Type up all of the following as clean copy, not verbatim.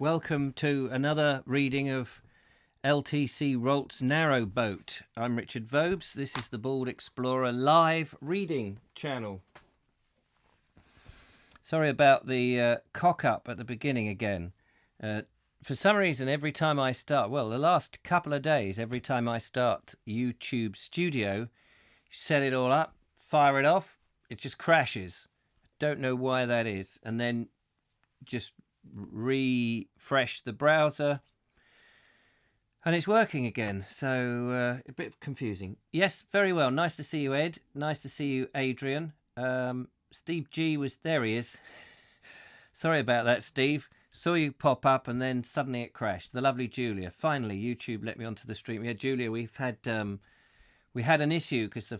Welcome to another reading of LTC Rolt's Narrow Boat. I'm Richard Vobes. This is the Bald Explorer live reading channel. Sorry about the cock up at the beginning again. For some reason, every time I start, the last couple of days, every time I start YouTube Studio, set it all up, fire it off, it just crashes. Don't know why that is. And then just refresh the browser and it's working again, so a bit confusing. Yes, very well. Nice to see you, Ed. Nice to see you, Adrian. Steve G was there. He is. Sorry about that, Steve. Saw you pop up and then suddenly it crashed. The lovely Julia. Finally, YouTube let me onto the stream. Yeah, Julia, we had an issue because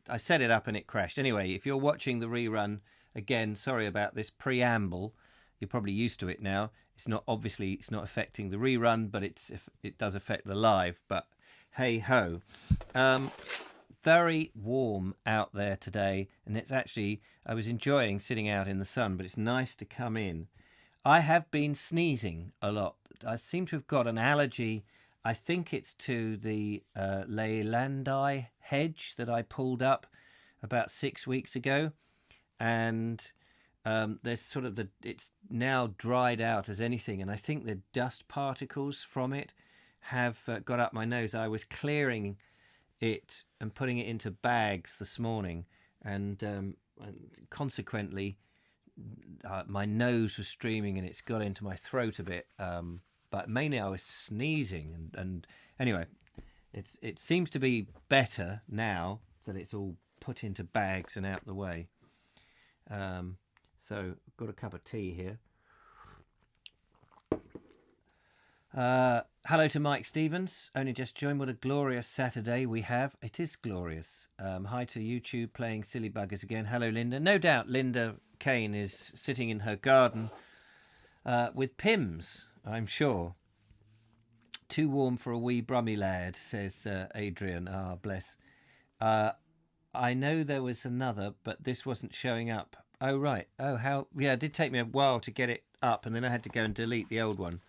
I set it up and it crashed. Anyway, if you're watching the rerun again, sorry about this preamble. You're probably used to it now. It's not affecting the rerun, but it does affect the live. But hey ho, very warm out there today, and it's actually I was enjoying sitting out in the sun, but it's nice to come in. I have been sneezing a lot. I seem to have got an allergy. I think it's to the Leylandi hedge that I pulled up about 6 weeks ago, and there's sort of it's now dried out as anything, and I think the dust particles from it have got up my nose. I was clearing it and putting it into bags this morning, and consequently my nose was streaming and it's got into my throat a bit. But mainly I was sneezing, and anyway, it seems to be better now that it's all put into bags and out the way. So I've got a cup of tea here. Hello to Mike Stevens. Only just joined. What a glorious Saturday we have. It is glorious. Hi to YouTube playing silly buggers again. Hello, Linda. No doubt Linda Kane is sitting in her garden with Pims, I'm sure. Too warm for a wee brummy lad, says Adrian. Ah, bless. I know there was another, but this wasn't showing up. Oh, right. Oh, how... Yeah, it did take me a while to get it up, and then I had to go and delete the old one.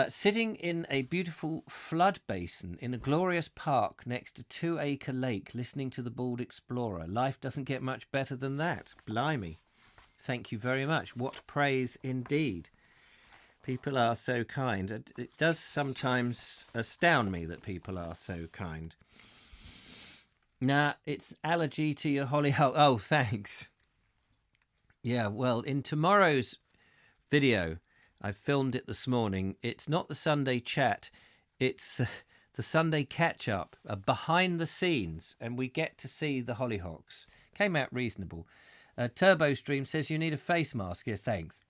Sitting in a beautiful flood basin in a glorious park next to 2-acre lake, listening to the Bald Explorer. Life doesn't get much better than that. Blimey. Thank you very much. What praise indeed. People are so kind. It does sometimes astound me that people are so kind. Nah, it's allergy to your hollyhock. Oh, thanks. Yeah, well, in tomorrow's video, I filmed it this morning. It's not the Sunday chat. It's the Sunday catch-up, behind the scenes, and we get to see the hollyhocks. Came out reasonable. Turbo Stream says you need a face mask. Yes, thanks.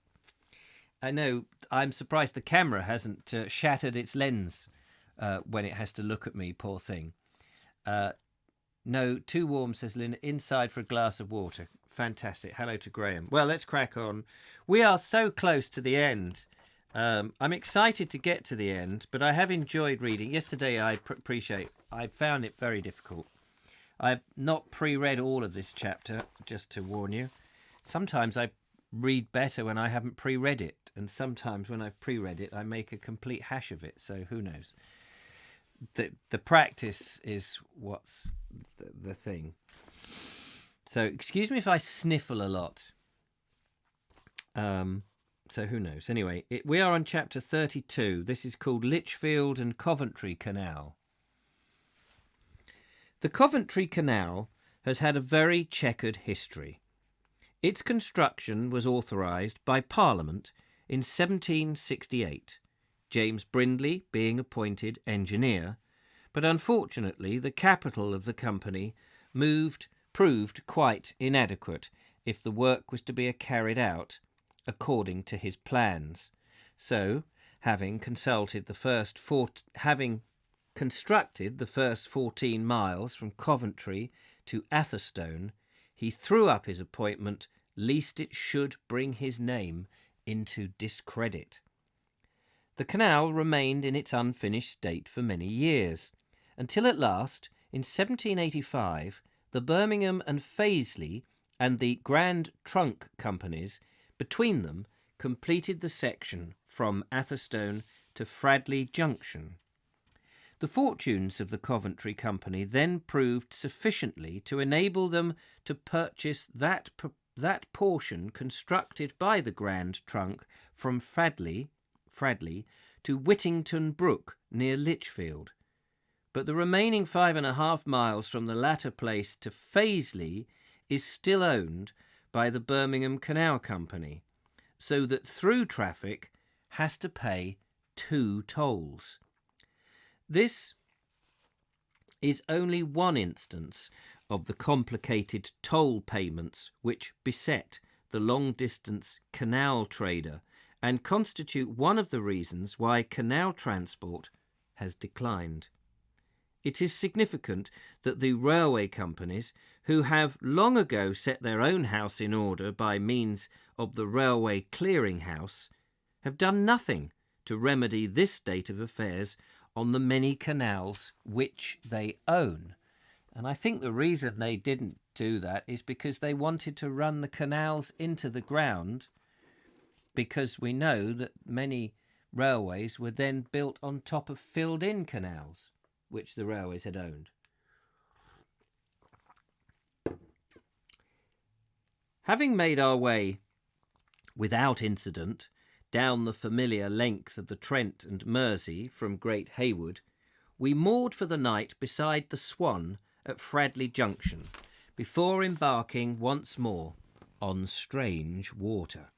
I know. I'm surprised the camera hasn't shattered its lens when it has to look at me, poor thing. No, too warm, says Lynn. Inside for a glass of water. Fantastic. Hello to Graham. Well, let's crack on. We are so close to the end. I'm excited to get to the end, but I have enjoyed reading. Yesterday, I found it very difficult. I've not pre-read all of this chapter, just to warn you. Sometimes I read better when I haven't pre-read it, and sometimes when I've pre-read it, I make a complete hash of it, so who knows. The practice is what's the thing. So excuse me if I sniffle a lot. So who knows? Anyway, we are on chapter 32. This is called Litchfield and Coventry Canal. The Coventry Canal has had a very checkered history. Its construction was authorised by Parliament in 1768. James Brindley being appointed engineer, but unfortunately the capital of the company proved quite inadequate if the work was to be carried out according to his plans. So, having constructed the first 14 miles from Coventry to Atherstone, he threw up his appointment lest it should bring his name into discredit. The canal remained in its unfinished state for many years, until at last, in 1785, the Birmingham and Paisley and the Grand Trunk companies between them completed the section from Atherstone to Fradley Junction. The fortunes of the Coventry Company then proved sufficiently to enable them to purchase that portion constructed by the Grand Trunk from Fradley to Whittington Brook near Litchfield. But the remaining 5.5 miles from the latter place to Fazeley is still owned by the Birmingham Canal Company, so that through traffic has to pay 2 tolls. This is only one instance of the complicated toll payments which beset the long-distance canal trader and constitute one of the reasons why canal transport has declined. It is significant that the railway companies, who have long ago set their own house in order by means of the Railway Clearing House, have done nothing to remedy this state of affairs on the many canals which they own. And I think the reason they didn't do that is because they wanted to run the canals into the ground, because we know that many railways were then built on top of filled-in canals, which the railways had owned. Having made our way without incident down the familiar length of the Trent and Mersey from Great Haywood, we moored for the night beside the Swan at Fradley Junction before embarking once more on strange water.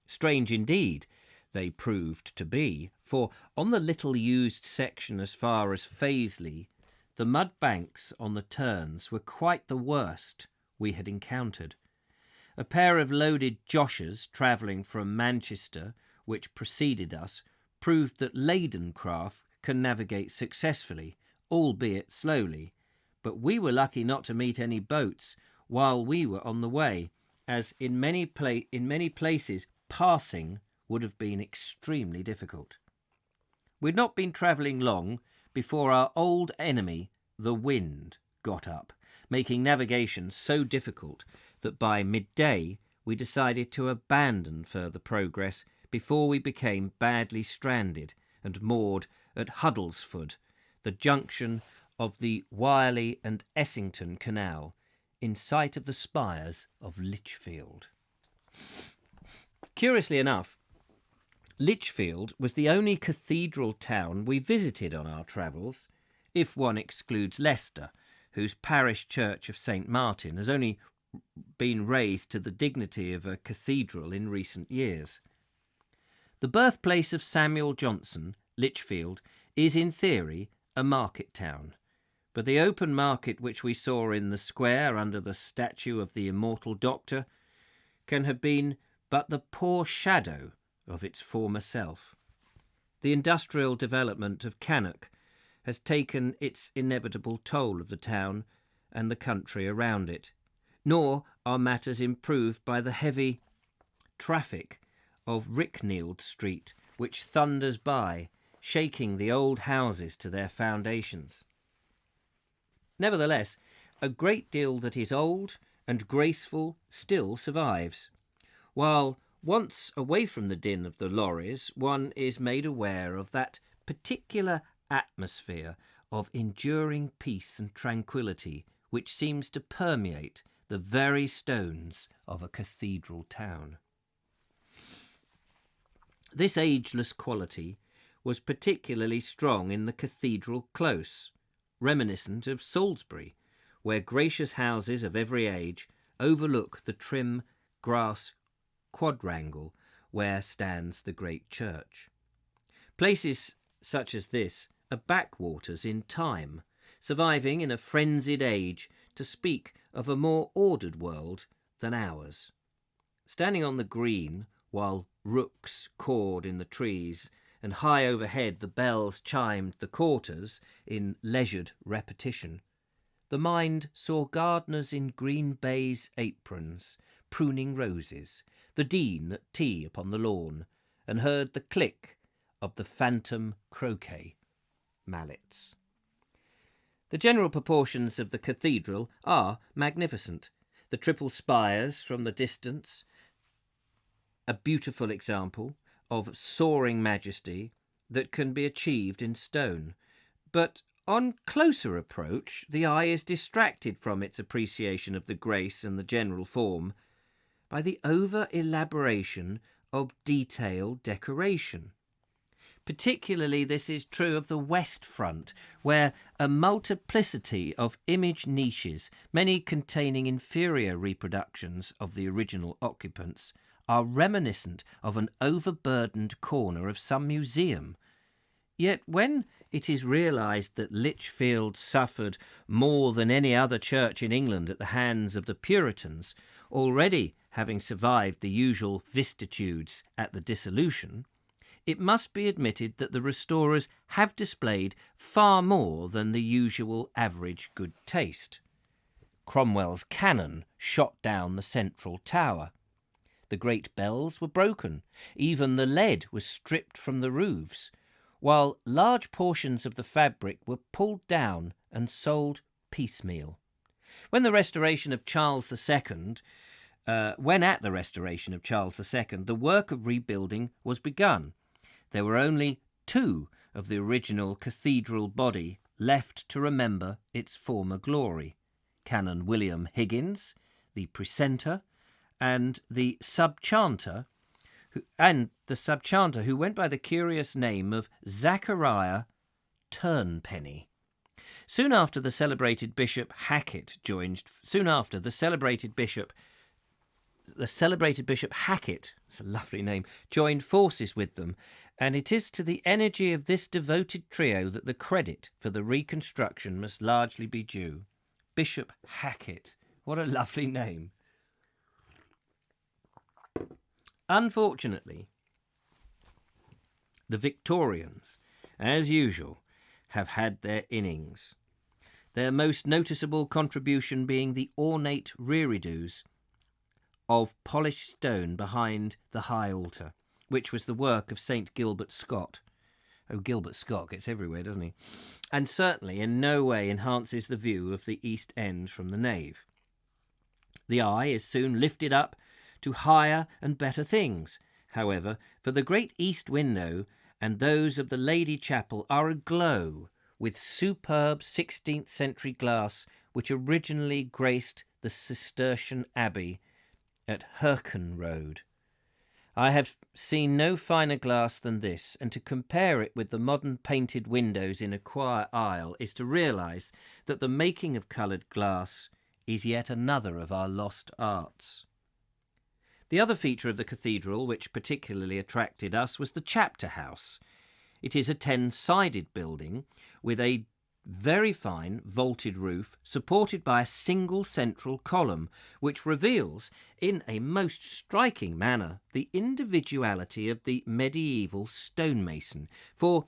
Strange indeed they proved to be, for on the little used section as far as Fazeley, the mud banks on the turns were quite the worst we had encountered. A pair of loaded joshers travelling from Manchester, which preceded us, proved that laden craft can navigate successfully, albeit slowly, but we were lucky not to meet any boats while we were on the way, as in many places passing would have been extremely difficult. We had not been travelling long before our old enemy, the wind, got up, making navigation so difficult that by midday we decided to abandon further progress before we became badly stranded and moored at Huddlesford, the junction of the Wireley and Essington Canal, in sight of the spires of Litchfield. Curiously enough, Litchfield was the only cathedral town we visited on our travels, if one excludes Leicester, whose parish church of St. Martin has only been raised to the dignity of a cathedral in recent years. The birthplace of Samuel Johnson, Litchfield, is in theory a market town, but the open market which we saw in the square under the statue of the immortal Doctor can have been but the poor shadow of its former self. The industrial development of Cannock has taken its inevitable toll of the town and the country around it, nor are matters improved by the heavy traffic of Ricknield Street, which thunders by, shaking the old houses to their foundations. Nevertheless, a great deal that is old and graceful still survives, while once away from the din of the lorries, one is made aware of that particular atmosphere of enduring peace and tranquillity which seems to permeate the very stones of a cathedral town. This ageless quality was particularly strong in the Cathedral Close, reminiscent of Salisbury, where gracious houses of every age overlook the trim grass quadrangle where stands the great church. Places such as this are backwaters in time, surviving in a frenzied age to speak of a more ordered world than ours. Standing on the green, while rooks cawed in the trees, and high overhead the bells chimed the quarters in leisured repetition, the mind saw gardeners in green baize aprons, pruning roses, the dean at tea upon the lawn, and heard the click of the phantom croquet mallets. The general proportions of the cathedral are magnificent. The triple spires from the distance a beautiful example of soaring majesty that can be achieved in stone. But on closer approach, the eye is distracted from its appreciation of the grace and the general form by the over-elaboration of detailed decoration. Particularly this is true of the west front, where a multiplicity of image niches, many containing inferior reproductions of the original occupants, are reminiscent of an overburdened corner of some museum. Yet when it is realised that Litchfield suffered more than any other church in England at the hands of the Puritans, already having survived the usual vicissitudes at the dissolution, it must be admitted that the restorers have displayed far more than the usual average good taste. Cromwell's cannon shot down the central tower. The great bells were broken. Even the lead was stripped from the roofs, while large portions of the fabric were pulled down and sold piecemeal. When at the restoration of Charles II, the work of rebuilding was begun. There were only 2 of the original cathedral body left to remember its former glory: Canon William Higgins, the precentor, and the subchanter, who went by the curious name of Zachariah Turnpenny. Soon after the celebrated Bishop Hackett joined forces with them, and it is to the energy of this devoted trio that the credit for the reconstruction must largely be due. Bishop Hackett, what a lovely name. Unfortunately, the Victorians, as usual, have had their innings, their most noticeable contribution being the ornate reredos of polished stone behind the high altar, which was the work of St. Gilbert Scott. Oh, Gilbert Scott gets everywhere, doesn't he? And certainly in no way enhances the view of the east end from the nave. The eye is soon lifted up to higher and better things, however, for the great east window and those of the Lady Chapel are aglow with superb 16th century glass which originally graced the Cistercian Abbey at Herken Road. I have seen no finer glass than this, and to compare it with the modern painted windows in a choir aisle is to realise that the making of coloured glass is yet another of our lost arts. The other feature of the cathedral which particularly attracted us was the chapter house. It is a 10-sided building with a very fine vaulted roof supported by a single central column, which reveals in a most striking manner the individuality of the medieval stonemason, for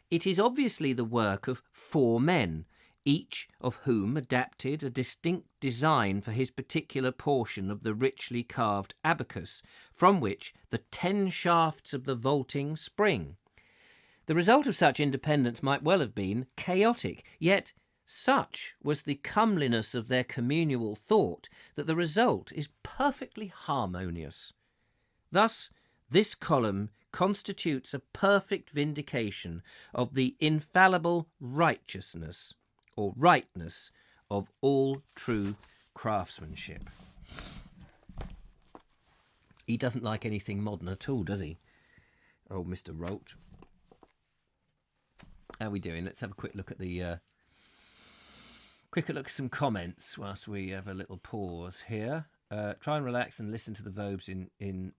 it is obviously the work of 4 men, each of whom adapted a distinct design for his particular portion of the richly carved abacus, from which the 10 shafts of the vaulting spring. The result of such independence might well have been chaotic, yet such was the comeliness of their communal thought that the result is perfectly harmonious. Thus, this column constitutes a perfect vindication of the infallible righteousness or rightness of all true craftsmanship. He doesn't like anything modern at all, does he? Oh, Mr. Rolt. How are we doing? Let's have a quick look at some comments whilst we have a little pause here. Try and relax and listen to the Vobes in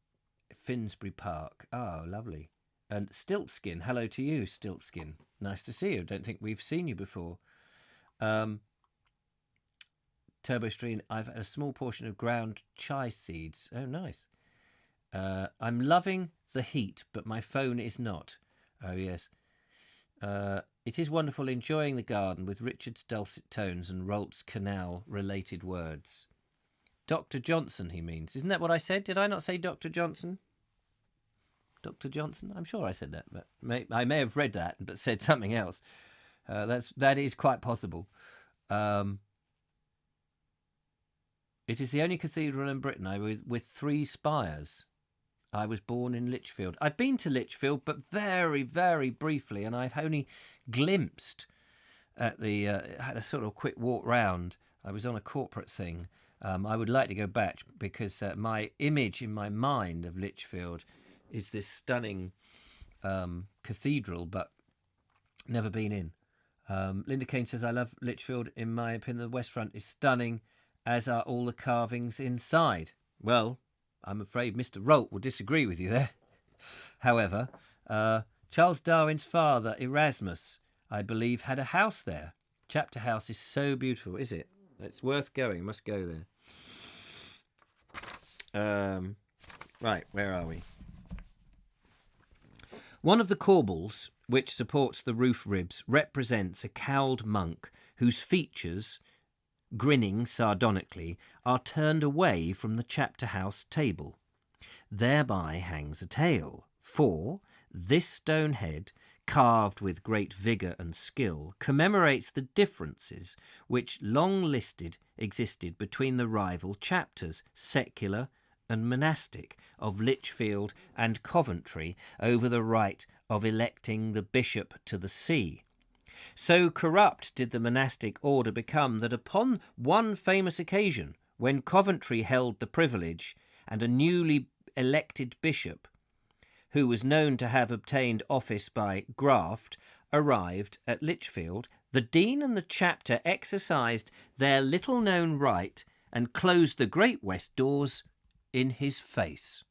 Finsbury Park. Oh, lovely. And Stiltskin, hello to you, Stiltskin. Nice to see you. Don't think we've seen you before. TurboStream, I've had a small portion of ground chai seeds. Oh, nice. I'm loving the heat, but my phone is not. Oh, yes. It is wonderful enjoying the garden with Richard's dulcet tones and Rolt's Canal related words. Dr. Johnson, he means. Isn't that what I said? Did I not say Dr. Johnson? Dr. Johnson? I'm sure I said that, but I may have read that but said something else. That is quite possible. It is the only cathedral in Britain with 3 spires. I was born in Litchfield. I've been to Litchfield, but very, very briefly, and I've only glimpsed at the had a sort of quick walk round. I was on a corporate thing. I would like to go back because my image in my mind of Litchfield is this stunning cathedral, but never been in. Linda Kane says, I love Litchfield. In my opinion, the West Front is stunning, as are all the carvings inside. Well, I'm afraid Mr. Rolt will disagree with you there. However, Charles Darwin's father, Erasmus, I believe, had a house there. Chapter House is so beautiful, is it? It's worth going. Must go there. Right, where are we? One of the corbels, which supports the roof ribs, represents a cowled monk whose features, grinning sardonically, are turned away from the chapter house table. Thereby hangs a tale, for this stone head, carved with great vigour and skill, commemorates the differences which long existed between the rival chapters, secular and monastic, of Litchfield and Coventry over the right of electing the bishop to the see. So corrupt did the monastic order become that upon one famous occasion, when Coventry held the privilege and a newly elected bishop, who was known to have obtained office by graft, arrived at Litchfield, the dean and the chapter exercised their little-known right and closed the great west doors in his face.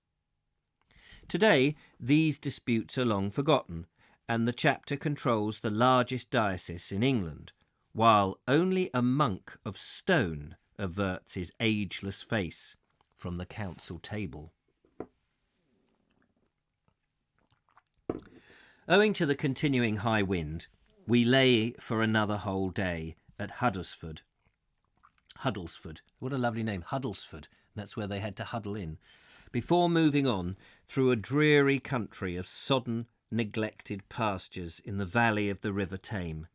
Today, these disputes are long forgotten, and the chapter controls the largest diocese in England, while only a monk of stone averts his ageless face from the council table. Owing to the continuing high wind, we lay for another whole day at Huddlesford. What a lovely name, Huddlesford. That's where they had to huddle in. Before moving on through a dreary country of sodden, neglected pastures in the valley of the River Tame.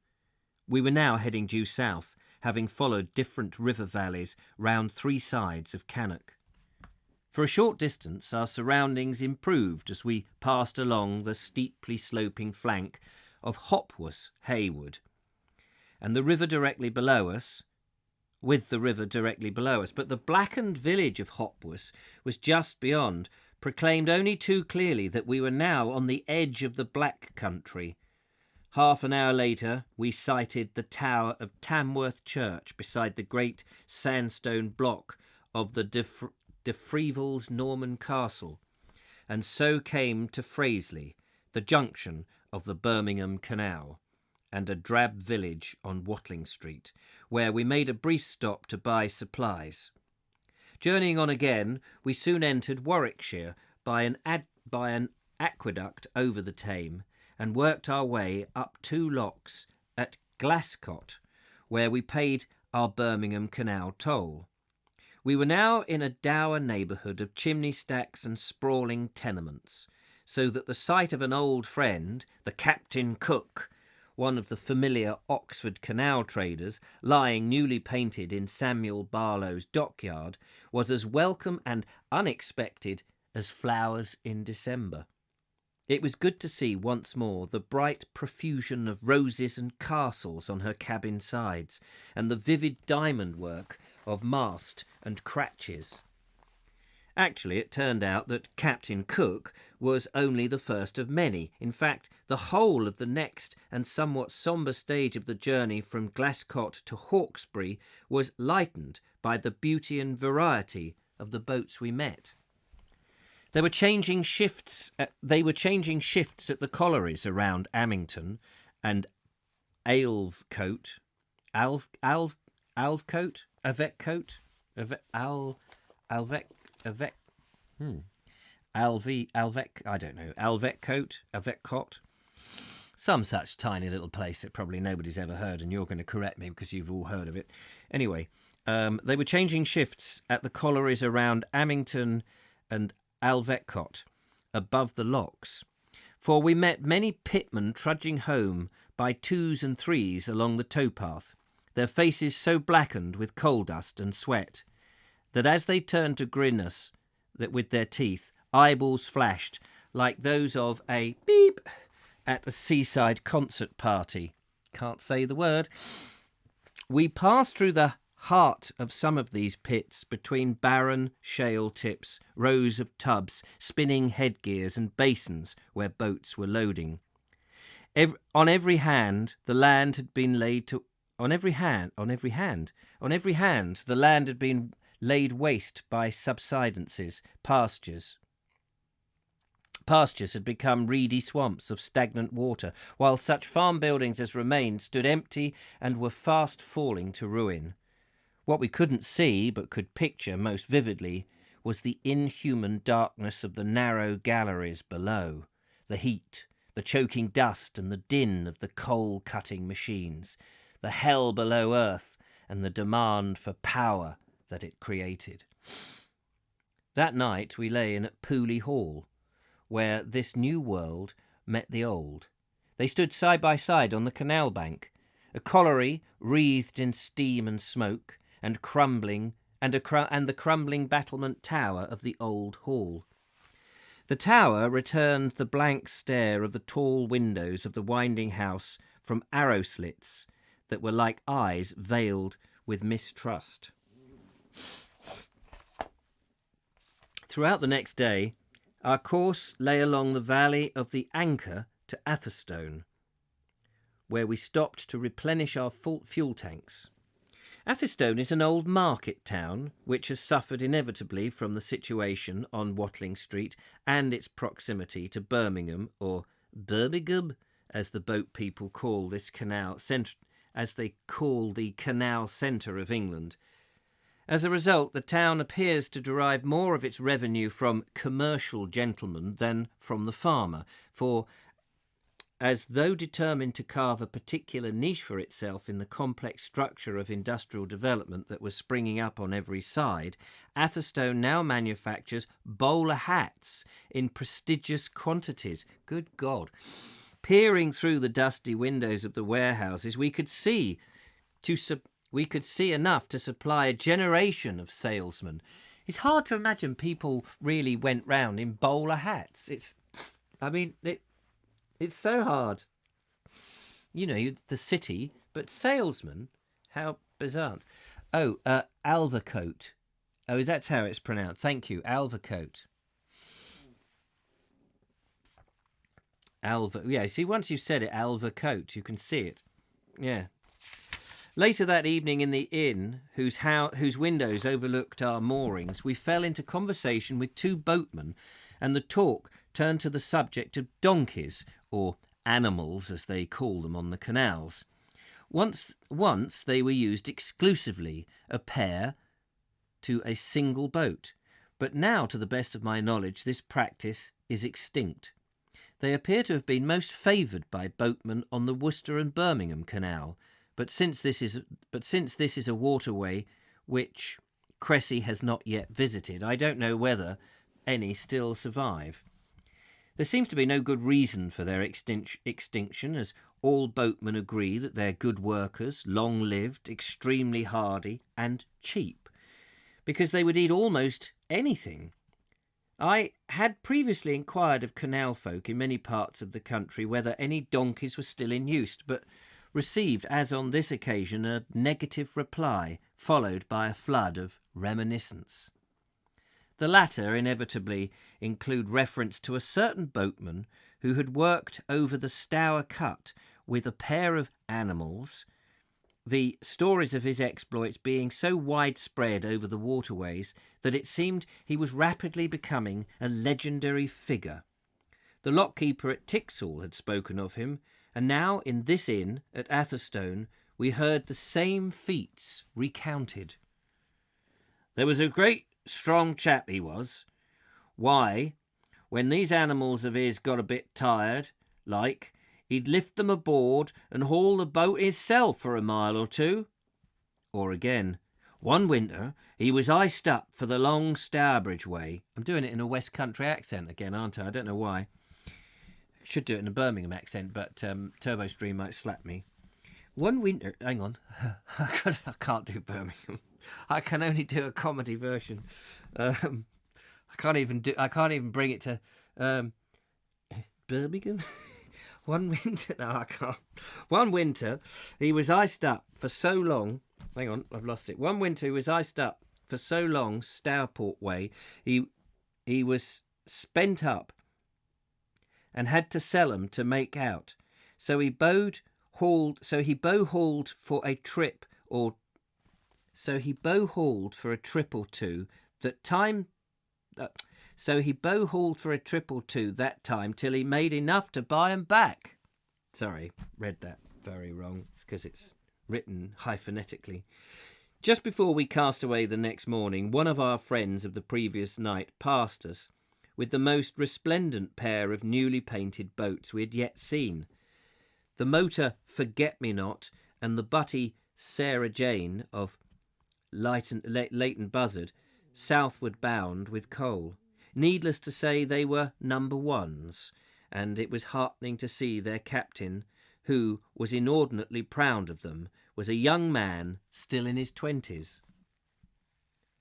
We were now heading due south, having followed different river valleys round three sides of Cannock. For a short distance, our surroundings improved as we passed along the steeply sloping flank of Hopworth Haywood, and the river directly below us, but the blackened village of Hopworth was just beyond, proclaimed only too clearly that we were now on the edge of the Black Country. Half an hour later, we sighted the tower of Tamworth Church beside the great sandstone block of the De Freevel's Norman Castle, and so came to Fraisley, the junction of the Birmingham Canal, and a drab village on Watling Street, where we made a brief stop to buy supplies. Journeying on again, we soon entered Warwickshire by an aqueduct over the Tame, and worked our way up two locks at Glascott, where we paid our Birmingham Canal toll. We were now in a dour neighbourhood of chimney stacks and sprawling tenements, so that the sight of an old friend, the Captain Cook, one of the familiar Oxford canal traders, lying newly painted in Samuel Barlow's dockyard, was as welcome and unexpected as flowers in December. It was good to see once more the bright profusion of roses and castles on her cabin sides, and the vivid diamond work of mast and cratches. Actually, it turned out that Captain Cook was only the first of many. In fact, the whole of the next and somewhat sombre stage of the journey from Glascott to Hawkesbury was lightened by the beauty and variety of the boats we met. They were changing shifts at the collieries around Amington and Avecote, some such tiny little place that probably nobody's ever heard, and you're going to correct me because you've all heard of it. Anyway, they were changing shifts at the collieries around Amington and Avecote, above the locks, for we met many pitmen trudging home by twos and threes along the towpath, their faces so blackened with coal dust and sweat that as they turned to grin us with their teeth, eyeballs flashed like those of a beep at a seaside concert party. Can't say the word. We passed through the heart of some of these pits, between barren shale tips, rows of tubs, spinning headgears and basins where boats were loading. On every hand, the land had been laid to. On every hand, the land had been laid waste by subsidences, pastures. Pastures had become reedy swamps of stagnant water, while such farm buildings as remained stood empty and were fast falling to ruin. What we couldn't see, but could picture most vividly, was the inhuman darkness of the narrow galleries below, the heat, the choking dust and the din of the coal-cutting machines, the hell below earth and the demand for power that it created. That night we lay in at Pooley Hall, where this new world met the old. They stood side by side on the canal bank, a colliery wreathed in steam and smoke, and the crumbling battlement tower of the old hall. The tower returned the blank stare of the tall windows of the winding house from arrow slits that were like eyes veiled with mistrust. Throughout the next day, our course lay along the valley of the Anchor to Atherstone, where we stopped to replenish our fuel tanks. Atherstone is an old market town which has suffered inevitably from the situation on Watling Street and its proximity to Birmingham, or Birmingham, as the boat people call this canal as they call the canal centre of England. As a result, the town appears to derive more of its revenue from commercial gentlemen than from the farmer, for as though determined to carve a particular niche for itself in the complex structure of industrial development that was springing up on every side, Atherstone now manufactures bowler hats in prestigious quantities. Good God. Peering through the dusty windows of the warehouses, we could see enough to supply a generation of salesmen. It's hard to imagine people really went round in bowler hats. It's so hard. You know, the city, but salesmen, how bizarre. Oh, Alvercote. Oh, that's how it's pronounced. Thank you, Alvercote. Yeah, see, once you've said it, Alvercote, you can see it. Yeah. Later that evening in the inn, whose windows overlooked our moorings, we fell into conversation with two boatmen, and the talk turned to the subject of donkeys, or animals as they call them on the canals. Once they were used exclusively, a pair to a single boat, but now, to the best of my knowledge, this practice is extinct. They appear to have been most favoured by boatmen on the Worcester and Birmingham Canal, but since this is a waterway which Cressy has not yet visited, I don't know whether any still survive. There seems to be no good reason for their extinction, as all boatmen agree that they're good workers, long-lived, extremely hardy, and cheap, because they would eat almost anything. I had previously inquired of canal folk in many parts of the country whether any donkeys were still in use, but received, as on this occasion, a negative reply, followed by a flood of reminiscence. The latter inevitably include reference to a certain boatman who had worked over the Stour Cut with a pair of animals, the stories of his exploits being so widespread over the waterways that it seemed he was rapidly becoming a legendary figure. The lockkeeper at Tixall had spoken of him, and now in this inn at Atherstone we heard the same feats recounted. There was a great strong chap he was. Why, when these animals of his got a bit tired, like, he'd lift them aboard and haul the boat hisself for a mile or two. Or again, one winter he was iced up for the long Stourbridge way. I'm doing it in a West Country accent again, aren't I? I don't know why. Should do it in a Birmingham accent, but TurboStream might slap me. One winter... Hang on. I can't do Birmingham. I can only do a comedy version. I I can't even bring it to Birmingham. One winter, no, I can't. One winter, he was iced up for so long. Hang on, I've lost it. One winter, he was iced up for so long, Stourport way. He was spent up and had to sell 'em to make out. So he bow hauled for a trip or two that time. So he bow hauled for a trip or two that time till he made enough to buy 'em back. Sorry, read that very wrong. It's because it's written hyphenetically. Just before we cast away the next morning, one of our friends of the previous night passed us with the most resplendent pair of newly painted boats we had yet seen. The motor Forget-Me-Not and the butty Sarah Jane of Leighton Buzzard, southward bound with coal. Needless to say, they were number ones, and it was heartening to see their captain, who was inordinately proud of them, was a young man still in his 20s.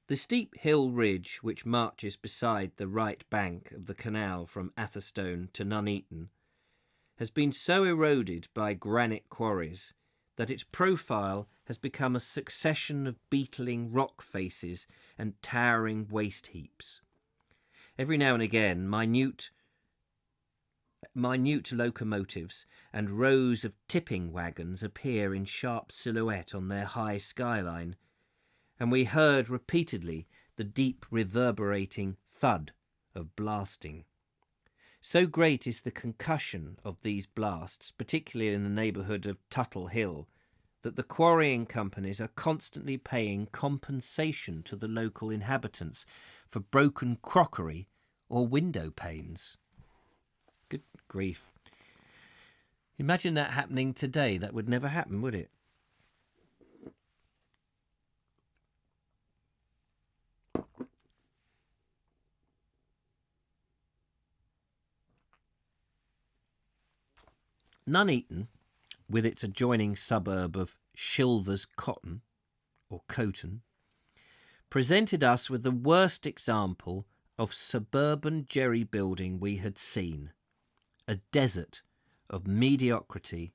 The steep hill ridge which marches beside the right bank of the canal from Atherstone to Nuneaton has been so eroded by granite quarries that its profile has become a succession of beetling rock faces and towering waste heaps. Every now and again, minute locomotives and rows of tipping wagons appear in sharp silhouette on their high skyline, and we heard repeatedly the deep reverberating thud of blasting. So great is the concussion of these blasts, particularly in the neighbourhood of Tuttle Hill, that the quarrying companies are constantly paying compensation to the local inhabitants for broken crockery or window panes. Good grief. Imagine that happening today. That would never happen, would it? Nuneaton, with its adjoining suburb of Shilvers Cotton, or Coton, presented us with the worst example of suburban jerry building we had seen, a desert of mediocrity,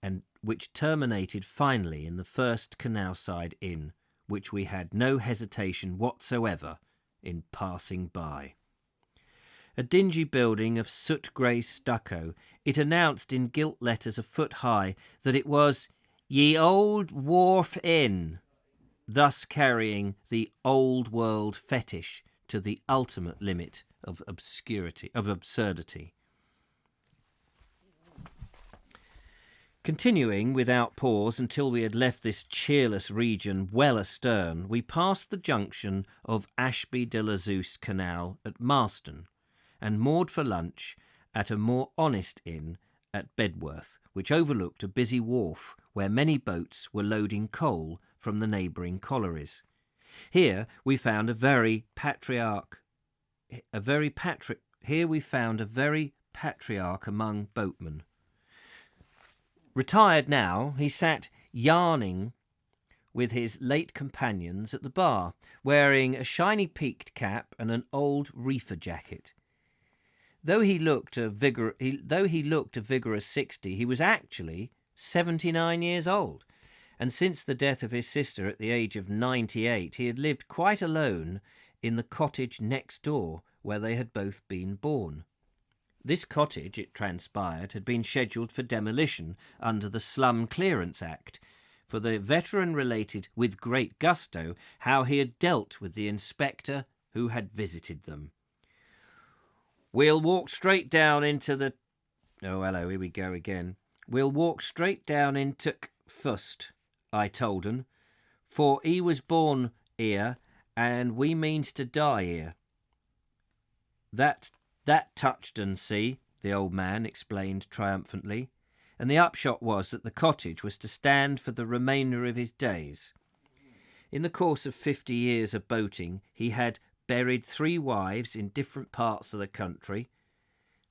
and which terminated finally in the first Canal-side inn, which we had no hesitation whatsoever in passing by. A dingy building of soot-grey stucco, it announced in gilt letters a foot high that it was Ye Old Wharf Inn, thus carrying the old world fetish to the ultimate limit of absurdity. Continuing without pause until we had left this cheerless region well astern, we passed the junction of Ashby-de-la-Zouce Canal at Marston, and moored for lunch at a more honest inn at Bedworth, which overlooked a busy wharf where many boats were loading coal from the neighbouring collieries. Here we found a very patriarch among boatmen. Retired now, he sat yarning with his late companions at the bar, wearing a shiny peaked cap and an old reefer jacket. Though he looked a vigorous 60, he was actually 79 years old, and since the death of his sister at the age of 98, he had lived quite alone in the cottage next door where they had both been born. This cottage, it transpired, had been scheduled for demolition under the Slum Clearance Act, for the veteran related with great gusto how he had dealt with the inspector who had visited them. "We'll walk straight down into the..." Oh, hello, here we go again. "We'll walk straight down into fust," I told un, "for he was born here, and we means to die here." That touched un, see, the old man explained triumphantly, and the upshot was that the cottage was to stand for the remainder of his days. In the course of 50 years of boating, he had buried 3 wives in different parts of the country.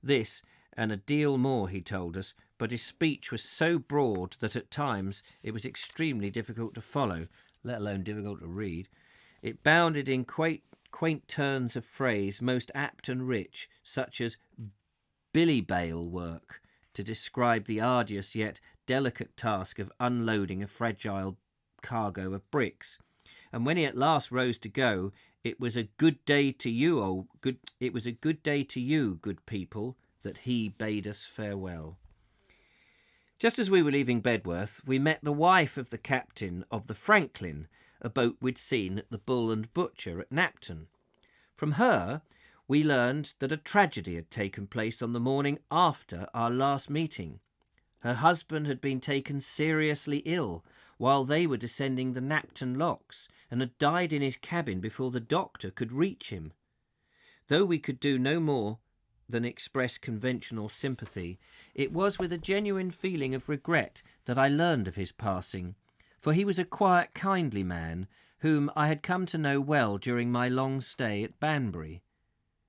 This, and a deal more, he told us, but his speech was so broad that at times it was extremely difficult to follow, let alone difficult to read. It bounded in quaint quaint turns of phrase most apt and rich, such as billy-bale work, to describe the arduous yet delicate task of unloading a fragile cargo of bricks. And when he at last rose to go, it was a good day to you, good people, that he bade us farewell. Just as we were leaving Bedworth, we met the wife of the captain of the Franklin, a boat we'd seen at the Bull and Butcher at Knapton. From her, we learned that a tragedy had taken place on the morning after our last meeting. Her husband had been taken seriously ill while they were descending the Knapton locks, and had died in his cabin before the doctor could reach him. Though we could do no more than express conventional sympathy, it was with a genuine feeling of regret that I learned of his passing, for he was a quiet, kindly man whom I had come to know well during my long stay at Banbury.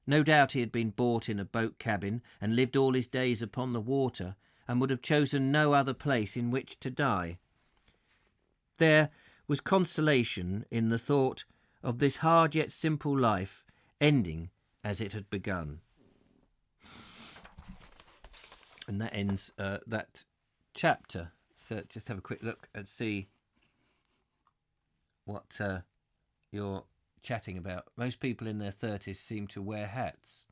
No doubt he had been brought in a boat cabin and lived all his days upon the water, and would have chosen no other place in which to die. There was consolation in the thought of this hard yet simple life ending as it had begun. And that ends that chapter. So just have a quick look and see what you're chatting about. Most people in their 30s seem to wear hats.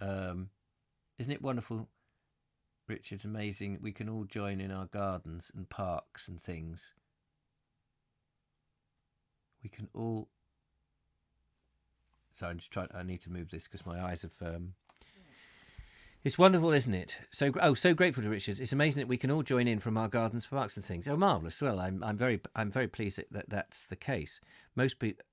Isn't it wonderful, Richard? Amazing. We can all join in our gardens and parks and things. We can all... Sorry, I'm just trying... I need to move this because my eyes have... It's wonderful, isn't it? So grateful to Richard. It's amazing that we can all join in from our gardens, parks, and things. Oh, marvellous! Well, I'm very pleased that that's the case. Most people,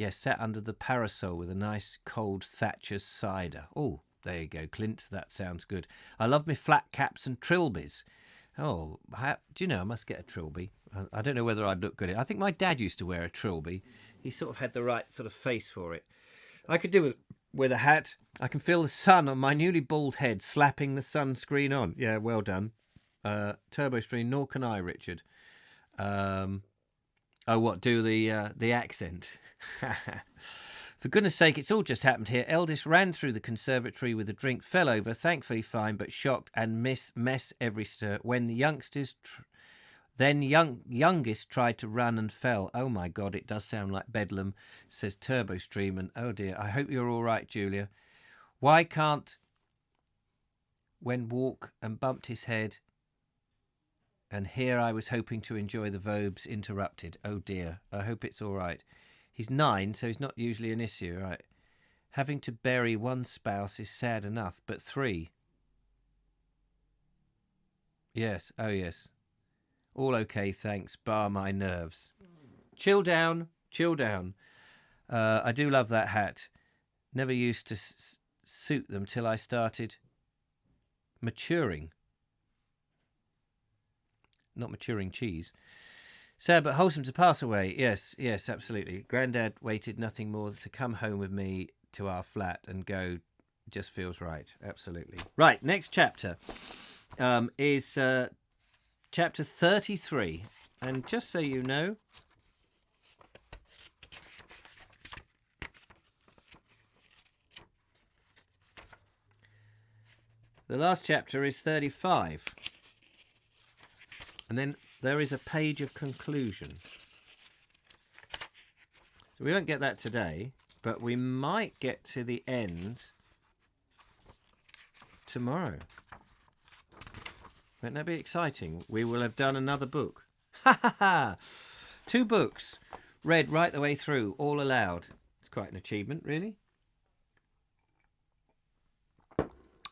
sat under the parasol with a nice cold Thatcher's cider. Oh, there you go, Clint. That sounds good. I love me flat caps and trilbies. Oh, do you know? I must get a trilby. I don't know whether I'd look good at it. I think my dad used to wear a trilby. He sort of had the right sort of face for it. I could do with a hat. I can feel the sun on my newly bald head slapping the sunscreen on. Yeah, well done. Turbo Stream, nor can I, Richard. Do the accent? For goodness sake, it's all just happened here. Eldest ran through the conservatory with a drink, fell over, thankfully fine, but shocked and mess every stir. When the youngest tried to run and fell. Oh my God, it does sound like Bedlam, says Turbo Stream. And oh dear, I hope you're all right, Julia. Why can't when walk and bumped his head, and here I was hoping to enjoy the Vobes interrupted. Oh dear, I hope it's all right. He's 9, so he's not usually an issue, right? Having to bury one spouse is sad enough, but 3. Yes, oh yes. All okay, thanks, bar my nerves. Chill down, chill down. I do love that hat. Never used to suit them till I started maturing. Not maturing cheese. Sad but wholesome to pass away. Yes, absolutely. Grandad waited nothing more to come home with me to our flat and go. Just feels right. Absolutely. Right, next chapter is chapter 33. And just so you know, the last chapter is 35. And then there is a page of conclusion. So we won't get that today, but we might get to the end tomorrow. Won't that be exciting? We will have done another book. Ha ha ha! 2 books, read right the way through, all aloud. It's quite an achievement, really.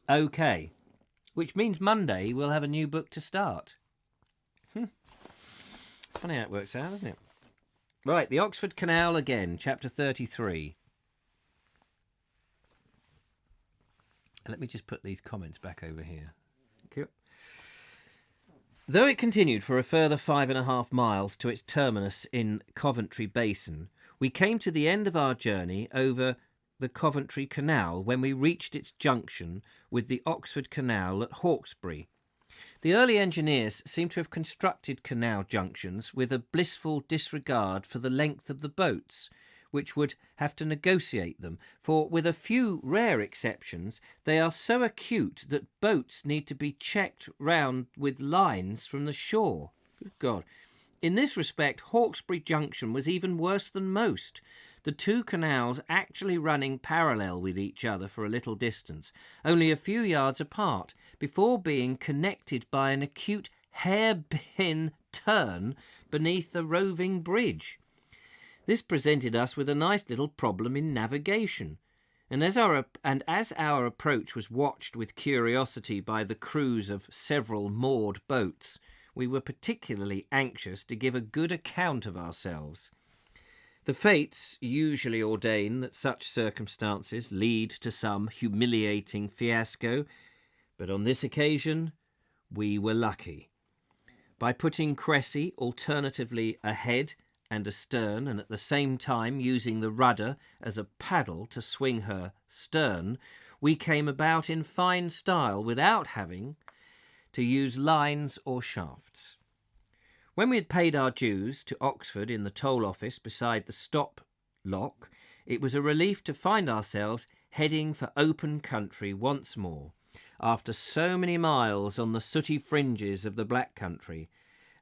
Okay. Which means Monday we'll have a new book to start. Funny how it works out, isn't it? Right, the Oxford Canal again, chapter 33. Let me just put these comments back over here. Thank you. Though it continued for a further 5.5 miles to its terminus in Coventry Basin, we came to the end of our journey over the Coventry Canal when we reached its junction with the Oxford Canal at Hawkesbury. The early engineers seem to have constructed canal junctions with a blissful disregard for the length of the boats, which would have to negotiate them, for with a few rare exceptions, they are so acute that boats need to be checked round with lines from the shore. Good God. In this respect, Hawkesbury Junction was even worse than most, the two canals actually running parallel with each other for a little distance, only a few yards apart, before being connected by an acute hairpin turn beneath the roving bridge. This presented us with a nice little problem in navigation, and as our approach was watched with curiosity by the crews of several moored boats, we were particularly anxious to give a good account of ourselves. The fates usually ordain that such circumstances lead to some humiliating fiasco, but on this occasion we were lucky. By putting Cressy alternatively ahead and astern, and at the same time using the rudder as a paddle to swing her stern, we came about in fine style without having to use lines or shafts. When we had paid our dues to Oxford in the toll office beside the stop lock, it was a relief to find ourselves heading for open country once more, after so many miles on the sooty fringes of the Black Country,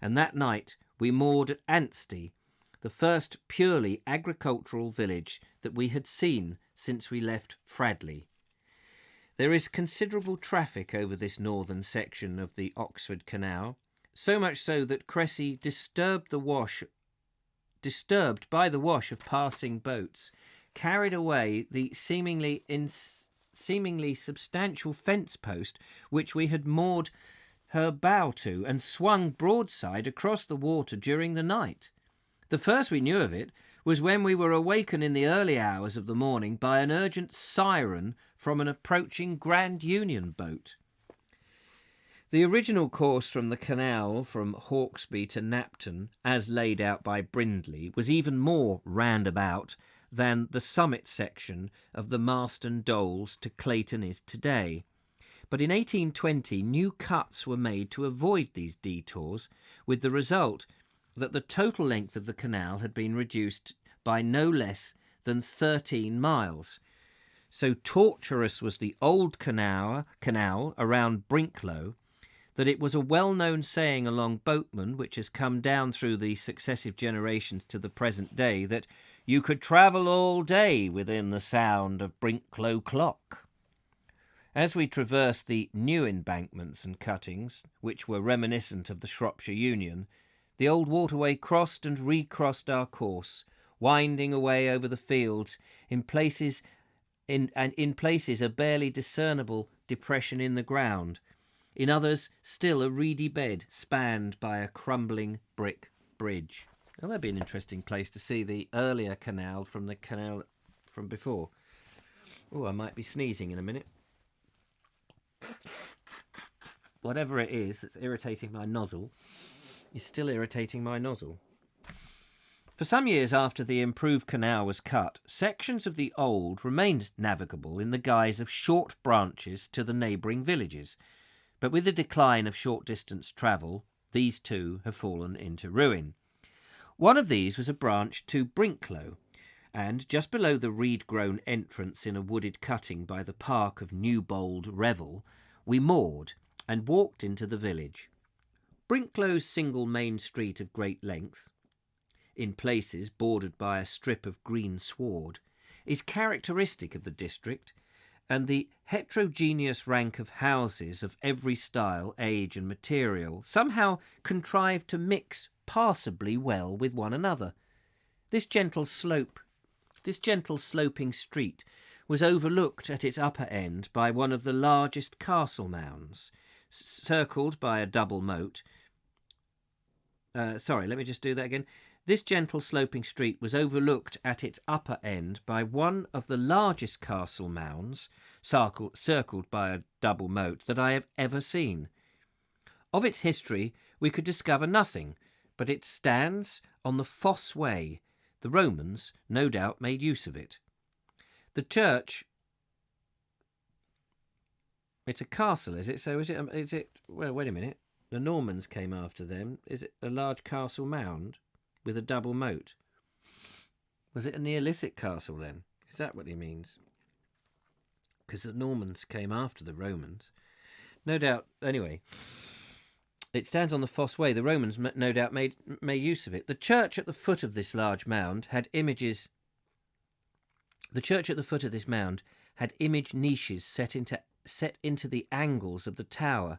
and that night we moored at Anstey, the first purely agricultural village that we had seen since we left Fradley. There is considerable traffic over this northern section of the Oxford Canal, so much so that Cressy, disturbed by the wash of passing boats, carried away the seemingly substantial fence post which we had moored her bow to and swung broadside across the water during the night. The first we knew of it was when we were awakened in the early hours of the morning by an urgent siren from an approaching Grand Union boat. The original course from the canal from Hawkesbury to Knapton, as laid out by Brindley, was even more roundabout than the summit section of the Marston Doles to Clayton is today. But in 1820 new cuts were made to avoid these detours, with the result that the total length of the canal had been reduced by no less than 13 miles. So tortuous was the old canal around Brinklow that it was a well-known saying along boatmen, which has come down through the successive generations to the present day, that you could travel all day within the sound of Brinklow clock. As we traversed the new embankments and cuttings, which were reminiscent of the Shropshire Union, the old waterway crossed and recrossed our course, winding away over the fields, in places a barely discernible depression in the ground, in others still a reedy bed spanned by a crumbling brick bridge. Well, that'd be an interesting place to see the earlier canal from the canal from before. Oh, I might be sneezing in a minute. Whatever it is that's irritating my nozzle is still irritating my nozzle. For some years after the improved canal was cut, sections of the old remained navigable in the guise of short branches to the neighbouring villages, but with the decline of short-distance travel, these too have fallen into ruin. One of these was a branch to Brinklow, and just below the reed-grown entrance in a wooded cutting by the park of Newbold Revel, we moored and walked into the village. Brinklow's single main street of great length, in places bordered by a strip of green sward, is characteristic of the district, and the heterogeneous rank of houses of every style, age and material somehow contrived to mix passably well with one another. This gentle sloping street was overlooked at its upper end by one of the largest castle mounds, circled by a double moat. This gentle sloping street was overlooked at its upper end by one of the largest castle mounds, circled by a double moat, that I have ever seen. Of its history we could discover nothing, but it stands on the Fosse Way. The Romans no doubt made use of it. The church... It's a castle, is it? So is it... Well, wait a minute. The Normans came after them. Is it a large castle mound with a double moat? Was it a Neolithic castle then? Is that what he means? Because the Normans came after the Romans. No doubt, anyway, it stands on the Fosse Way. The Romans no doubt made use of it. The church at the foot of this large mound had images. The church at the foot of this mound had image niches set into the angles of the tower,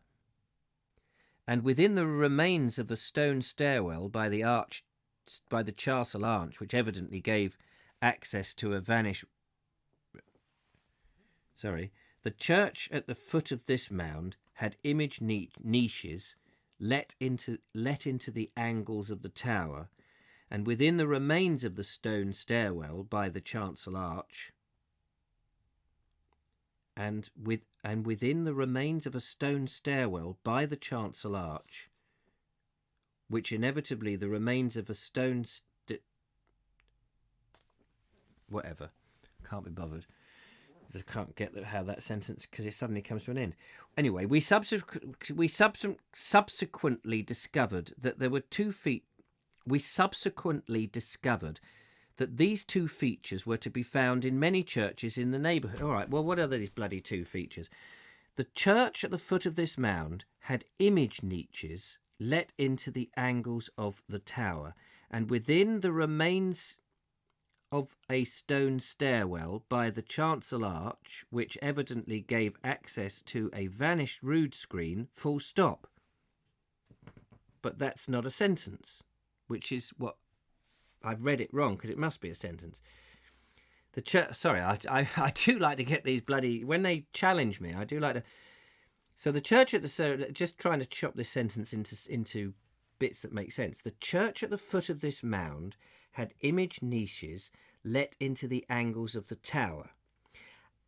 and within the remains of a stone stairwell by the chancel arch, which evidently gave access to a vanished. The church at the foot of this mound had image niches let into the angles of the tower, and within the remains of the stone stairwell by the chancel arch, and within the remains of a stone stairwell by the chancel arch, which inevitably the remains of a stone whatever, can't be bothered. I can't get how that sentence, because it suddenly comes to an end. Anyway, we subsequently discovered that there were 2 feet. We subsequently discovered that these 2 features were to be found in many churches in the neighbourhood. All right, well, what are these bloody 2 features? The church at the foot of this mound had image niches let into the angles of the tower, and within the remains of a stone stairwell by the chancel arch, which evidently gave access to a vanished rood screen, full stop. But that's not a sentence, which is what I've read it wrong, because it must be a sentence. The church. Sorry, I do like to get these bloody, when they challenge me, I do like to. So the church at the, just trying to chop this sentence into bits that make sense. The church at the foot of this mound had image niches let into the angles of the tower,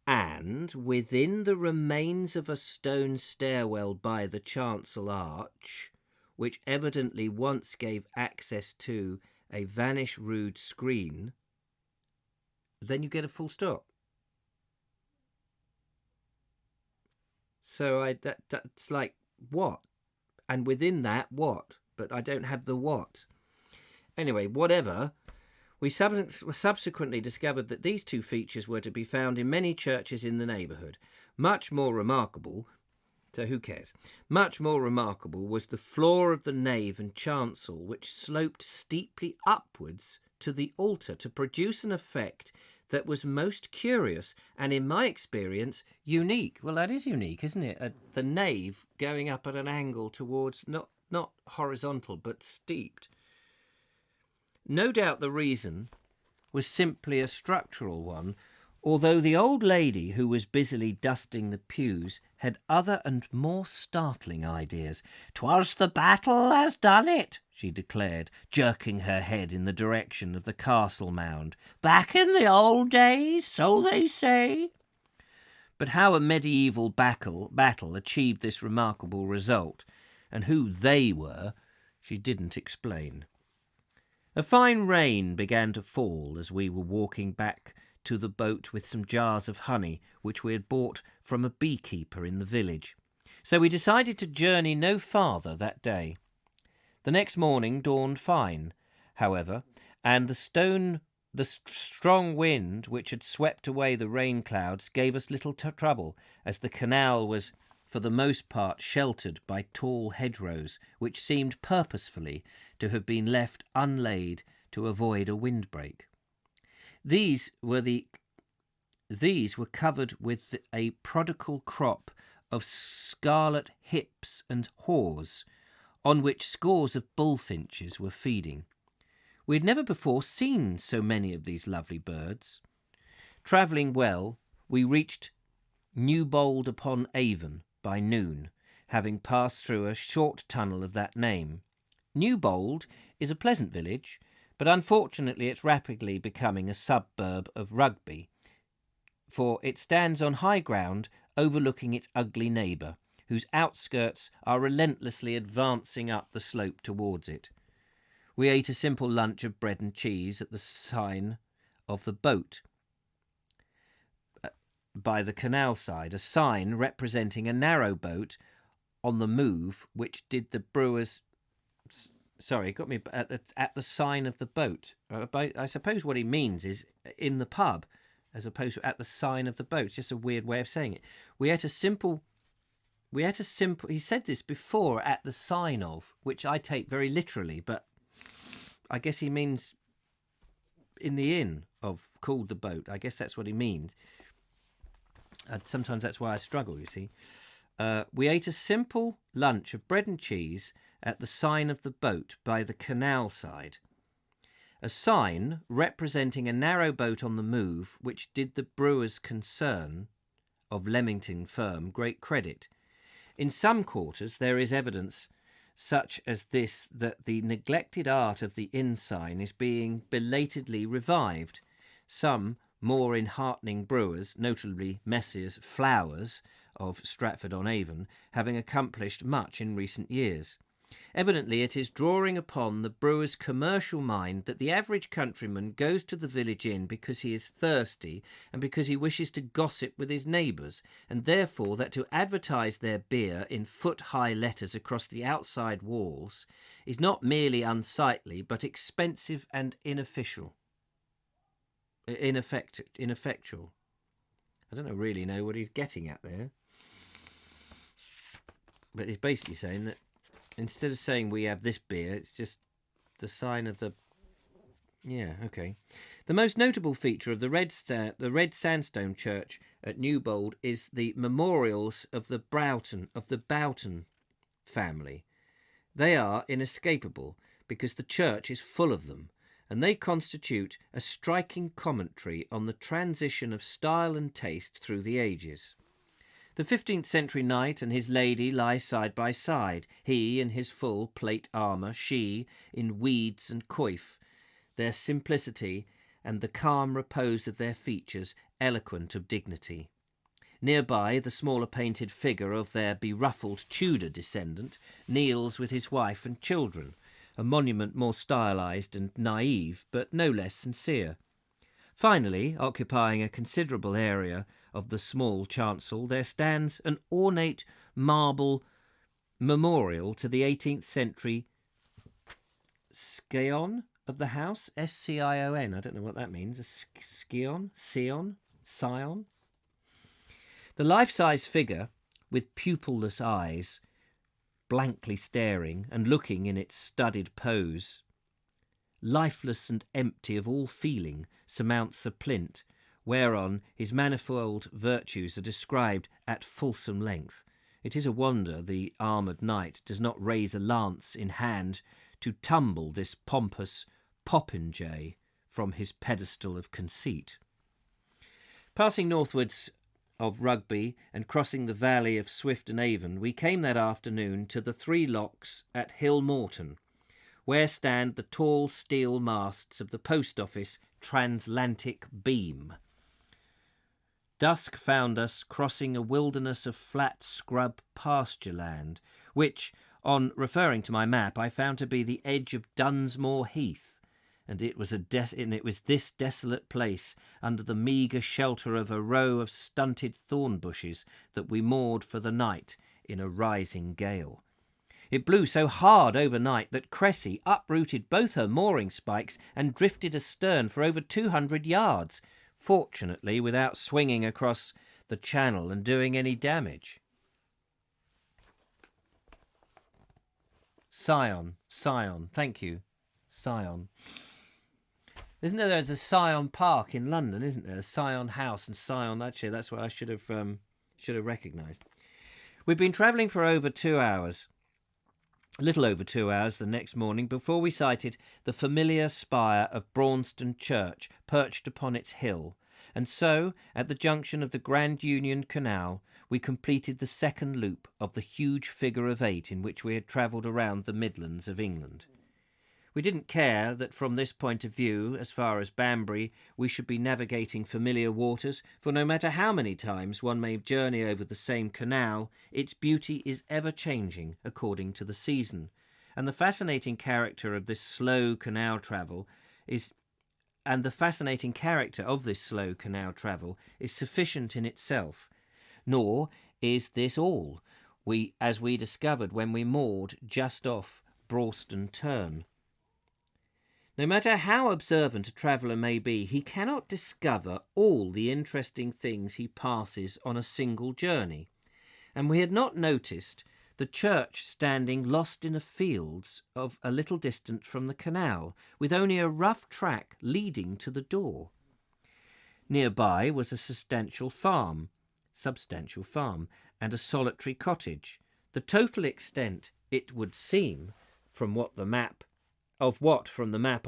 and within the remains of a stone stairwell by the chancel arch, which evidently once gave access to a vanished rood screen, then you get a full stop. So that's like, what? And within that, what? But I don't have the what. Anyway, whatever. We subsequently discovered that these 2 features were to be found in many churches in the neighbourhood. Much more remarkable, so who cares? Much more remarkable was the floor of the nave and chancel, which sloped steeply upwards to the altar to produce an effect that was most curious and, in my experience, unique. Well, that is unique, isn't it? The nave going up at an angle towards, not horizontal, but steeped. No doubt the reason was simply a structural one, although the old lady who was busily dusting the pews had other and more startling ideas. "'Twas the battle has done it," she declared, jerking her head in the direction of the castle mound. "Back in the old days, so they say." But how a medieval battle achieved this remarkable result, and who they were, she didn't explain. A fine rain began to fall as we were walking back to the boat with some jars of honey which we had bought from a beekeeper in the village. So we decided to journey no farther that day. The next morning dawned fine, however, and the strong wind which had swept away the rain clouds gave us little trouble, as the canal was for the most part sheltered by tall hedgerows, which seemed purposefully to have been left unlaid to avoid a windbreak. These were covered with a prodigal crop of scarlet hips and haws, on which scores of bullfinches were feeding. We had never before seen so many of these lovely birds. Travelling well, we reached Newbold upon Avon by noon, having passed through a short tunnel of that name. Newbold is a pleasant village, but unfortunately it's rapidly becoming a suburb of Rugby, for it stands on high ground overlooking its ugly neighbour, whose outskirts are relentlessly advancing up the slope towards it. We ate a simple lunch of bread and cheese at the sign of the boat by the canal side, a sign representing a narrow boat on the move, which did the brewers Sorry, it got me at the sign of the boat. I suppose what he means is in the pub, as opposed to at the sign of the boat. It's just a weird way of saying it. We ate a simple. He said this before, at the sign of, which I take very literally, but I guess he means in the inn of, called the boat. I guess that's what he means. And sometimes that's why I struggle, you see. We ate a simple lunch of bread and cheese at the sign of the boat by the canal side. A sign representing a narrow boat on the move, which did the brewers' concern of Leamington firm great credit. In some quarters there is evidence such as this that the neglected art of the inn sign is being belatedly revived. Some more enheartening brewers, notably Messrs. Flowers of Stratford-on-Avon, having accomplished much in recent years. Evidently it is drawing upon the brewer's commercial mind that the average countryman goes to the village inn because he is thirsty and because he wishes to gossip with his neighbours, and therefore that to advertise their beer in foot-high letters across the outside walls is not merely unsightly but expensive and ineffectual. I don't really know what he's getting at there. But he's basically saying that instead of saying we have this beer, it's just the sign of the... Yeah, okay. The most notable feature of the red sandstone church at Newbold is the memorials of the Boughton family. They are inescapable because the church is full of them, and they constitute a striking commentary on the transition of style and taste through the ages. The 15th century knight and his lady lie side by side, he in his full plate armour, she in weeds and coif, their simplicity and the calm repose of their features eloquent of dignity. Nearby, the smaller painted figure of their beruffled Tudor descendant kneels with his wife and children, a monument more stylised and naive, but no less sincere. Finally, occupying a considerable area of the small chancel, there stands an ornate marble memorial to the 18th century scion of the house, S-C-I-O-N. I don't know what that means. A scion? Scion? The life-size figure, with pupilless eyes, blankly staring and looking in its studied pose, lifeless and empty of all feeling, surmounts a plinth, whereon his manifold virtues are described at fulsome length. It is a wonder the armoured knight does not raise a lance in hand to tumble this pompous popinjay from his pedestal of conceit. Passing northwards of Rugby and crossing the valley of Swift and Avon, we came that afternoon to the 3 locks at Hill Morton, where stand the tall steel masts of the post office transatlantic beam. Dusk found us crossing a wilderness of flat scrub pasture land, which, on referring to my map, I found to be the edge of Dunsmore Heath, and it was this desolate place, under the meagre shelter of a row of stunted thorn bushes, that we moored for the night in a rising gale. It blew so hard overnight that Cressy uprooted both her mooring spikes and drifted astern for over 200 yards, fortunately without swinging across the channel and doing any damage. Scion, thank you. Scion. There's a Scion Park in London, isn't there? A Scion House and Scion, actually, that's what I should have recognised. We've been travelling for over 2 hours. A little over 2 hours the next morning before we sighted the familiar spire of Braunston Church perched upon its hill, and so, at the junction of the Grand Union Canal, we completed the second loop of the huge figure of 8 in which we had travelled around the Midlands of England. We didn't care that from this point of view, as far as Banbury, we should be navigating familiar waters, for no matter how many times one may journey over the same canal, its beauty is ever changing according to the season, and the fascinating character of this slow canal travel is sufficient in itself. Nor is this all. As we discovered when we moored just off Brawston Turn. No matter how observant a traveller may be, he cannot discover all the interesting things he passes on a single journey, and we had not noticed the church standing lost in the fields of a little distant from the canal, with only a rough track leading to the door. Nearby was a substantial farm, and a solitary cottage. The total extent, it would seem, from the map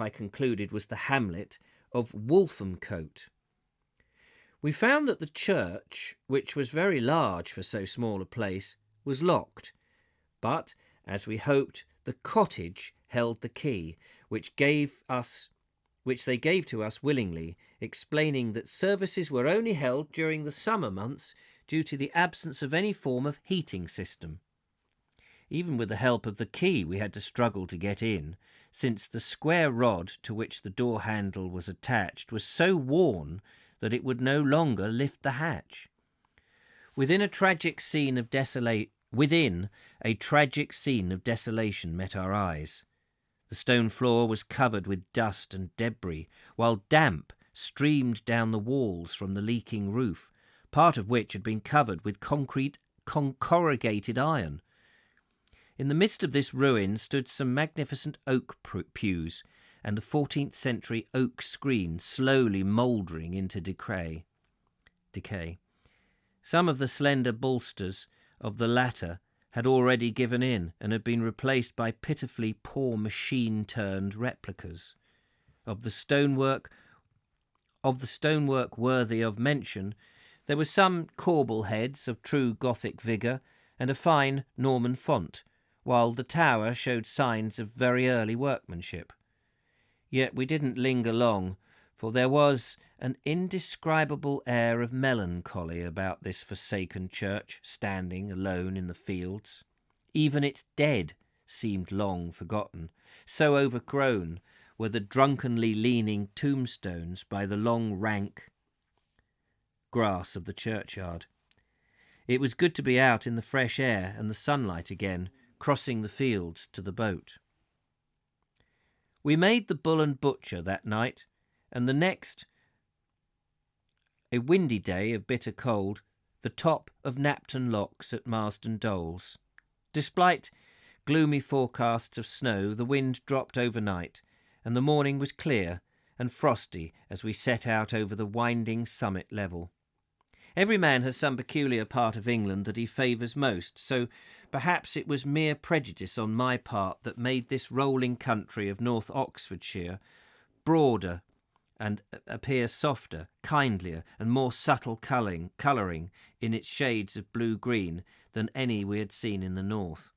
I concluded was the hamlet of Wolfhamcote. We found that the church, which was very large for so small a place, was locked, but, as we hoped, the cottage held the key, which they gave to us willingly, explaining that services were only held during the summer months due to the absence of any form of heating system. Even with the help of the key we had to struggle to get in, since the square rod to which the door handle was attached was so worn that it would no longer lift the hatch. Within a tragic scene of desolation met our eyes. The stone floor was covered with dust and debris, while damp streamed down the walls from the leaking roof, part of which had been covered with corrugated iron. In the midst of this ruin stood some magnificent oak pews, and a 14th century oak screen slowly mouldering into decay. Some of the slender bolsters of the latter had already given in and had been replaced by pitifully poor machine-turned replicas. Of the stonework worthy of mention, there were some corbel heads of true Gothic vigour and a fine Norman font, while the tower showed signs of very early workmanship. Yet we didn't linger long, for there was an indescribable air of melancholy about this forsaken church, standing alone in the fields. Even its dead seemed long forgotten, so overgrown were the drunkenly leaning tombstones by the long rank grass of the churchyard. It was good to be out in the fresh air and the sunlight again, crossing the fields to the boat. We made the Bull and Butcher that night, and the next, a windy day of bitter cold, the top of Knapton Locks at Marsden Doles. Despite gloomy forecasts of snow, the wind dropped overnight, and the morning was clear and frosty as we set out over the winding summit level. Every man has some peculiar part of England that he favours most, so perhaps it was mere prejudice on my part that made this rolling country of North Oxfordshire broader and appear softer, kindlier, and more subtle colouring in its shades of blue-green than any we had seen in the north.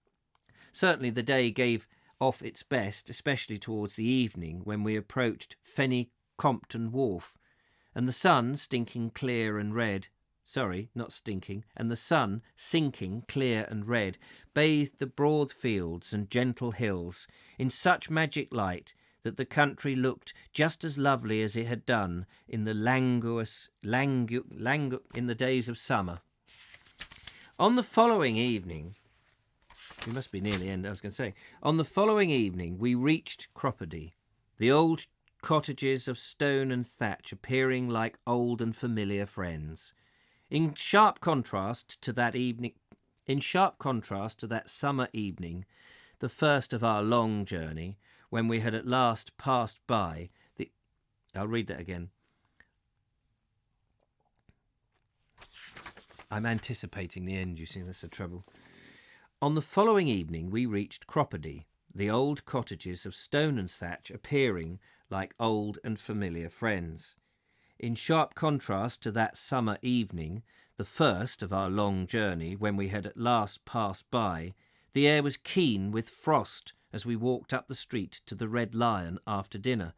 Certainly the day gave off its best, especially towards the evening when we approached Fenny Compton Wharf, and the sun sinking clear and red, bathed the broad fields and gentle hills in such magic light that the country looked just as lovely as it had done in the in the days of summer. On the following evening, we must be near the end, on the following evening we reached Croppedy, the old cottages of stone and thatch appearing like old and familiar friends. In sharp contrast to that summer evening, the first of our long journey, when we had at last passed by the... I'll read that again. I'm anticipating the end, you see, that's the trouble. On the following evening we reached Croppedy, the old cottages of stone and thatch appearing like old and familiar friends. In sharp contrast to that summer evening, the first of our long journey, when we had at last passed by, the air was keen with frost as we walked up the street to the Red Lion after dinner,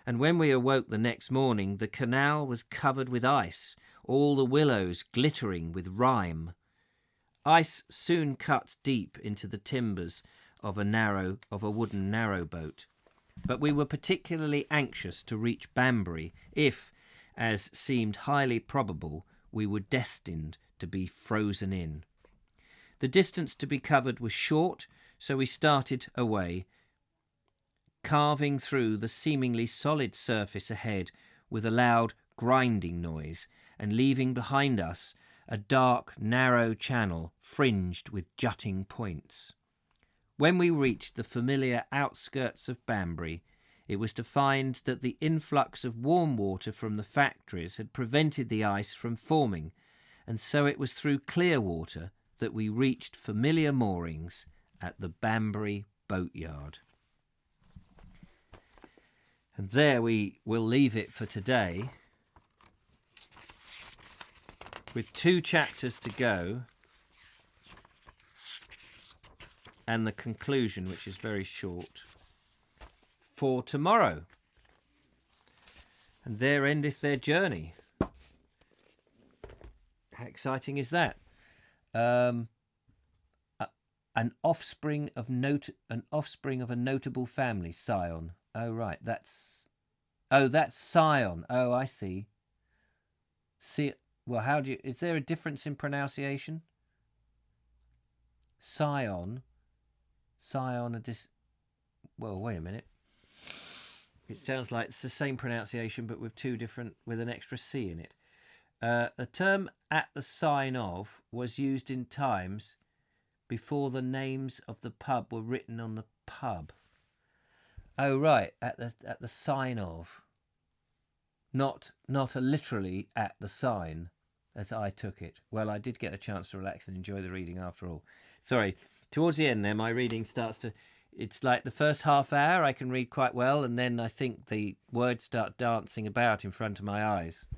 and when we awoke the next morning the canal was covered with ice, all the willows glittering with rime. Ice soon cut deep into the timbers of a wooden narrowboat, but we were particularly anxious to reach Banbury if, as seemed highly probable, we were destined to be frozen in. The distance to be covered was short, So we started away, carving through the seemingly solid surface ahead with a loud grinding noise, and leaving behind us a dark, narrow channel fringed with jutting points. When we reached the familiar outskirts of Banbury, it was to find that the influx of warm water from the factories had prevented the ice from forming, and so it was through clear water that we reached familiar moorings at the Banbury boatyard. And there we will leave it for today, with 2 chapters to go, and the conclusion, which is very short, for tomorrow. And there endeth their journey. How exciting is that? An offspring of a notable family, Scion. Oh right, that's Scion. Oh, I see. Well, how do you? Is there a difference in pronunciation? Scion. Well, wait a minute. It sounds like it's the same pronunciation, but with an extra C in it. The term "at the sign of" was used in times before the names of the pub were written on the pub. Oh right, at the sign of. Not a literally at the sign, as I took it. Well, I did get a chance to relax and enjoy the reading after all. Sorry, towards the end there, my reading starts to... It's like the first half hour I can read quite well, and then I think the words start dancing about in front of my eyes.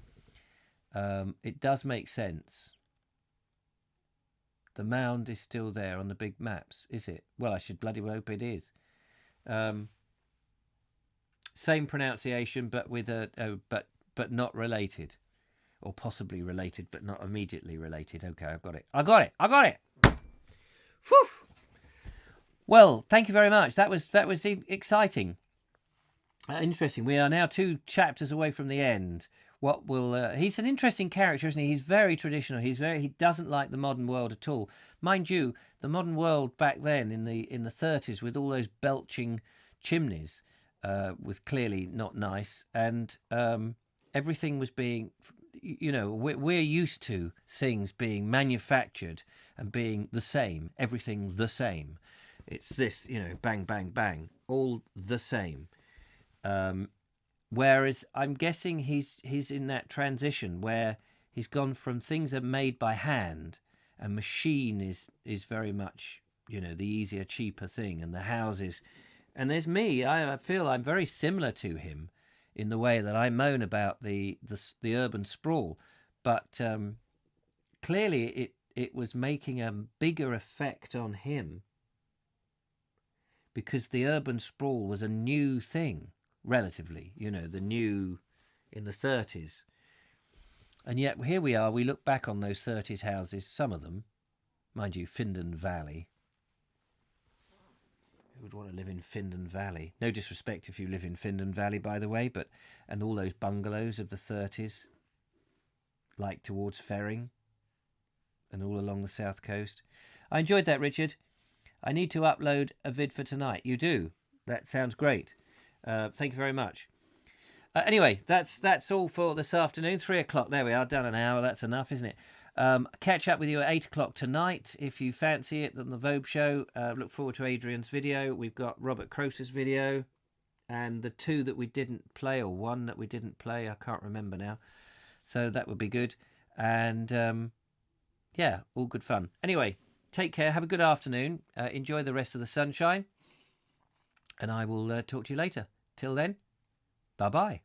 It does make sense. The mound is still there on the big maps, is it? Well, I should bloody well hope it is. Same pronunciation, but with but not related, or possibly related, but not immediately related. Okay, I got it. Whew. Well, thank you very much. That was exciting, interesting. We are now 2 chapters away from the end. What will? He's an interesting character, isn't he? He's very traditional. He doesn't like the modern world at all. Mind you, the modern world back then in the 30s, with all those belching chimneys, was clearly not nice, and everything was being, we're used to things being manufactured and being the same, everything the same. It's this, bang, bang, bang, all the same. Whereas I'm guessing he's in that transition where he's gone from things are made by hand, and machine is very much, the easier, cheaper thing, and the houses. And there's me. I feel I'm very similar to him in the way that I moan about the urban sprawl, but clearly it was making a bigger effect on him because the urban sprawl was a new thing, relatively. The new in the 30s, and yet here we are. We look back on those 30s houses, some of them, mind you, Findon Valley. Would want to live in Findon Valley. No disrespect if you live in Findon Valley, by the way, and all those bungalows of the 30s, like towards Ferring and all along the south coast. I enjoyed that, Richard. I need to upload a vid for tonight. You do? That sounds great. Thank you very much. Anyway, that's all for this afternoon. 3 o'clock. There we are. Done an hour. That's enough, isn't it? Catch up with you at 8 o'clock tonight if you fancy it on the Vogue show. Look forward to Adrian's video. We've got Robert Croser's video, and the 2 that we didn't play, or 1 that we didn't play, I can't remember now, so that would be good. And yeah, all good fun. Anyway, take care, have a good afternoon, enjoy the rest of the sunshine, and I will talk to you later. Till then, bye bye.